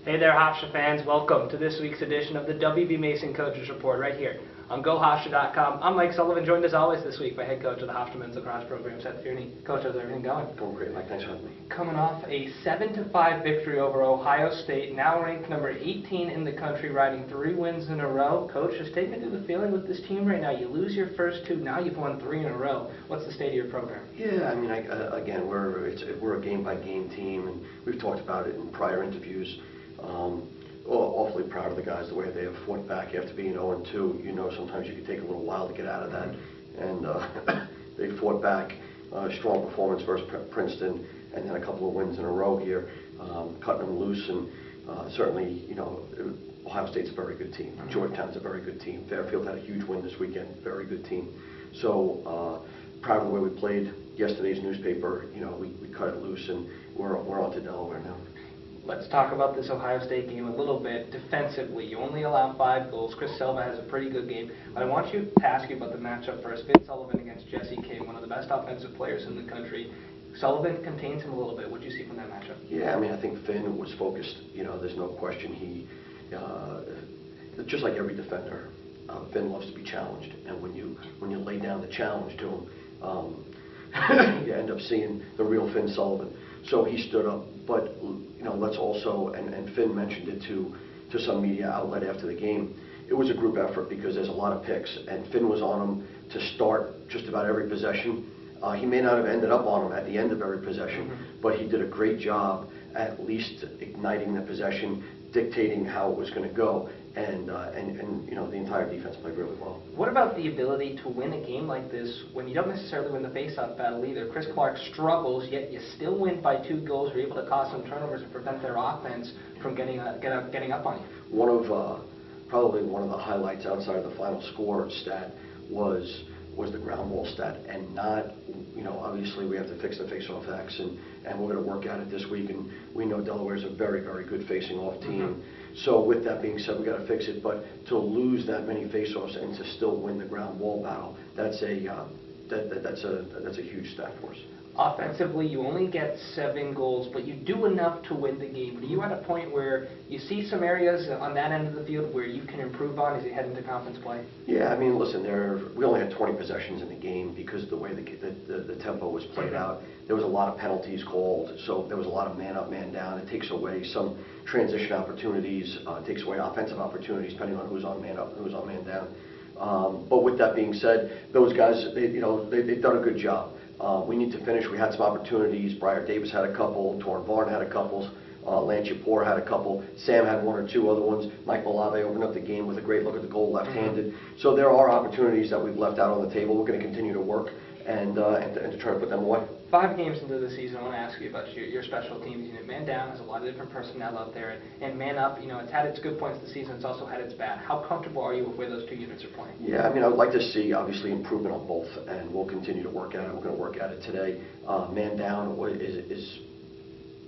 Hey there, Hofstra fans. Welcome to this week's edition of the WB Mason Coaches Report right here on GoHofstra.com. I'm Mike Sullivan, joined as always this week by head coach of the Hofstra men's lacrosse program, Seth Tierney. Coach, how's everything going? Going great, Mike. Thanks for having me. Coming off a 7-5 victory over Ohio State, now ranked number 18 in the country, riding 3 wins in a row. Coach, just take me through the feeling with this team right now. You lose your first 2, now you've won 3 in a row. What's the state of your program? Yeah, I mean, again, we're a game-by-game team, and we've talked about it in prior interviews. Awfully proud of the guys, the way they have fought back after being 0-2. You know, sometimes you can take a little while to get out of that, and they fought back. Strong performance versus Princeton, and then a couple of wins in a row here, cutting them loose, and certainly, you know, Ohio State's a very good team. Georgetown's a very good team. Fairfield had a huge win this weekend, very good team. So proud of the way we played. Yesterday's newspaper, you know, we cut it loose, and we're on to Delaware now. Let's talk about this Ohio State game a little bit. Defensively, you only allow 5 goals. Chris Silva has a pretty good game. But I want you to ask you about the matchup first. Finn Sullivan against Jesse King, one of the best offensive players in the country. Sullivan contains him a little bit. What do you see from that matchup? Yeah, I mean, I think Finn was focused. You know, there's no question. He, just like every defender, Finn loves to be challenged. And when you lay down the challenge to him, you end up seeing the real Finn Sullivan. So he stood up, but you know, let's also, and Finn mentioned it to some media outlet after the game, it was a group effort because there's a lot of picks, and Finn was on him to start just about every possession. He may not have ended up on him at the end of every possession, but he did a great job at least igniting the possession, dictating how it was going to go, and you know, the entire defense played really well. What about the ability to win a game like this when you don't necessarily win the face-off battle either? Chris Clark struggles, yet you still win by 2 goals. You're able to cause some turnovers and prevent their offense from getting up on you. Probably one of the highlights outside of the final score stat was the ground ball stat, and not, you know, obviously we have to fix the face-off X, and we're going to work at it this week, and we know Delaware's a very, very good facing-off team. So with that being said, we got to fix it, but to lose that many face-offs and to still win the ground ball battle, that's a huge stat for us. Offensively, you only get 7 goals, but you do enough to win the game. Are you at a point where you see some areas on that end of the field where you can improve on as you head into conference play? Yeah, I mean, listen, we only had 20 possessions in the game because of the way the tempo was played out. There was a lot of penalties called, so there was a lot of man up, man down. It takes away some transition opportunities, takes away offensive opportunities depending on who's on man up and who's on man down. But with that being said, those guys, they've done a good job. We need to finish. We had some opportunities. Briar Davis had a couple. Torrin Varn had a couple. Lance Yapor had a couple. Sam had 1 or 2 other ones. Mike Malave opened up the game with a great look at the goal left-handed. So there are opportunities that we've left out on the table. We're going to continue to work and to try to put them away. 5 games into the season, I want to ask you about your special teams unit. Man down has a lot of different personnel out there, and man up, you know, it's had its good points this season. It's also had its bad. How comfortable are you with where those 2 units are playing? Yeah, I mean, I would like to see, obviously, improvement on both, and we'll continue to work at it. We're going to work at it today. Man down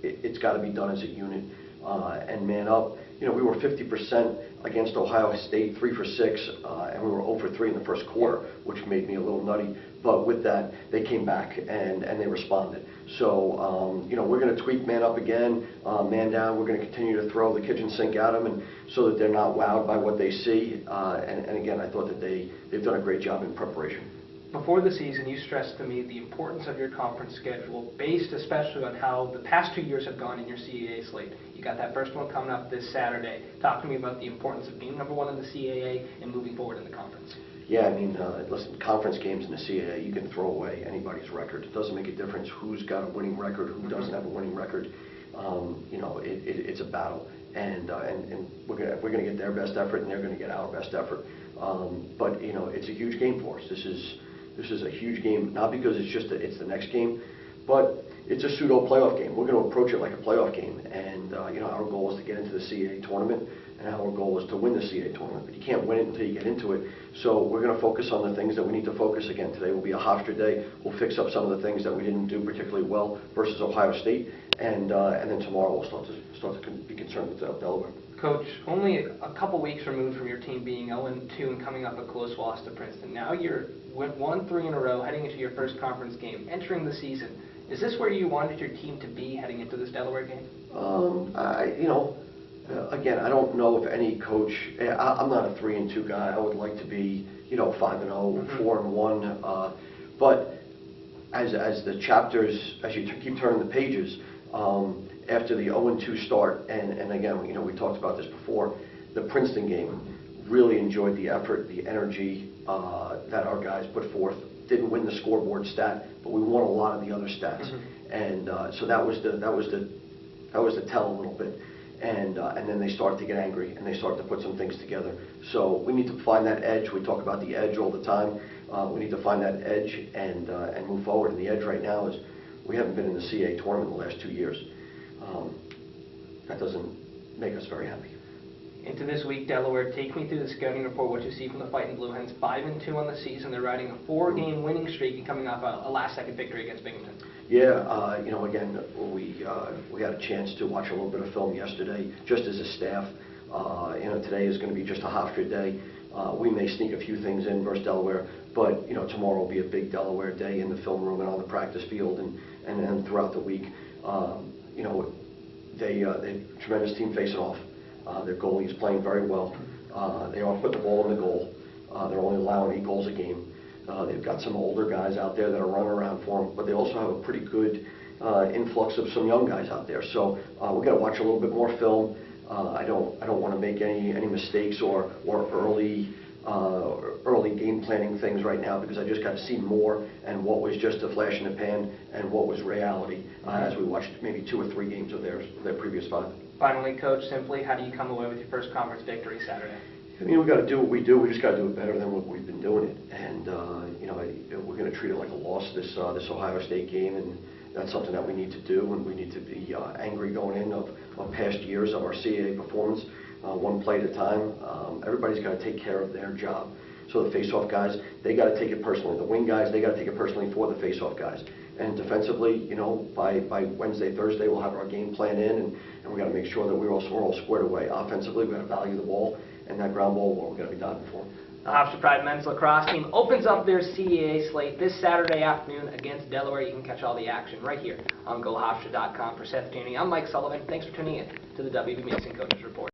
it's got to be done as a unit, and man up. You know, we were 50% against Ohio State, 3 for 6, and we were 0 for 3 in the first quarter, which made me a little nutty. But with that, they came back and they responded. So, you know, we're going to tweak man up again, man down. We're going to continue to throw the kitchen sink at them, and so that they're not wowed by what they see. And again, I thought that they've done a great job in preparation. Before the season, you stressed to me the importance of your conference schedule, based especially on how the past 2 years have gone in your CAA slate. You got that first one coming up this Saturday. Talk to me about the importance of being #1 in the CAA and moving forward in the conference. Yeah, I mean, listen, conference games in the CAA, you can throw away anybody's record. It doesn't make a difference who's got a winning record, who doesn't have a winning record. You know, it's a battle, and we're gonna get their best effort, and they're gonna get our best effort. But you know, it's a huge game for us. This is a huge game, not because it's the next game, but it's a pseudo playoff game. We're going to approach it like a playoff game, and you know, our goal is to get into the CAA tournament, and our goal is to win the CAA tournament. But you can't win it until you get into it. So we're going to focus on the things that we need to focus. Again, today will be a Hofstra day. We'll fix up some of the things that we didn't do particularly well versus Ohio State, and then tomorrow we'll start to be concerned with Delaware. Coach, only a couple weeks removed from your team being 0-2 and coming up a close loss to Princeton. Now you're 1-3 in a row, heading into your first conference game, entering the season. Is this where you wanted your team to be heading into this Delaware game? You know, Again, I don't know if any coach. I'm not a 3-2 guy. I would like to be, 5-0, 4-1. But as the chapters, as you keep turning the pages, after the 0-2 start, and again, we talked about this before, the Princeton game, really enjoyed the effort, the energy that our guys put forth. Didn't win the scoreboard stat, but we won a lot of the other stats, and so that was the tell a little bit. And then they start to get angry, and they start to put some things together. So we need to find that edge. We talk about the edge all the time. We need to find that edge and move forward. And the edge right now is we haven't been in the CA tournament in the last 2 years. That doesn't make us very happy. Into this week, Delaware, take me through the scouting report, what you see from the Fighting Blue Hens. 5-2 on the season. They're riding a 4-game winning streak and coming off a last-second victory against Binghamton. Yeah, again, we had a chance to watch a little bit of film yesterday, just as a staff. Today is going to be just a Hofstra day. We may sneak a few things in versus Delaware, but tomorrow will be a big Delaware day in the film room and on the practice field and throughout the week. They tremendous team facing off. Their goalie is playing very well. They are putting the ball in the goal. They're only allowing 8 goals a game. They've got some older guys out there that are running around for them, but they also have a pretty good influx of some young guys out there. So we're going to watch a little bit more film. I don't want to make any mistakes or early game planning things right now, because I just got to see more and what was just a flash in the pan and what was reality as we watched maybe 2 or 3 games of their previous 5. Finally, Coach, simply, how do you come away with your first conference victory Saturday? We got to do what we do. We just got to do it better than what we've been doing it. And we're going to treat it like a loss, this Ohio State game, and that's something that we need to do. And we need to be angry going in of past years of our CAA performance, one play at a time. Everybody's got to take care of their job. So the face-off guys, they got to take it personally. The wing guys, they got to take it personally for the face-off guys. And defensively, by Wednesday, Thursday, we'll have our game plan in, and we got to make sure that we're all squared away. Offensively, we got to value the ball, and that ground ball, what we're going to be diving for. The Hofstra Pride men's lacrosse team opens up their CAA slate this Saturday afternoon against Delaware. You can catch all the action right here on GoHofstra.com. For Seth Tierney, I'm Mike Sullivan. Thanks for tuning in to the WB Mason Coaches Report.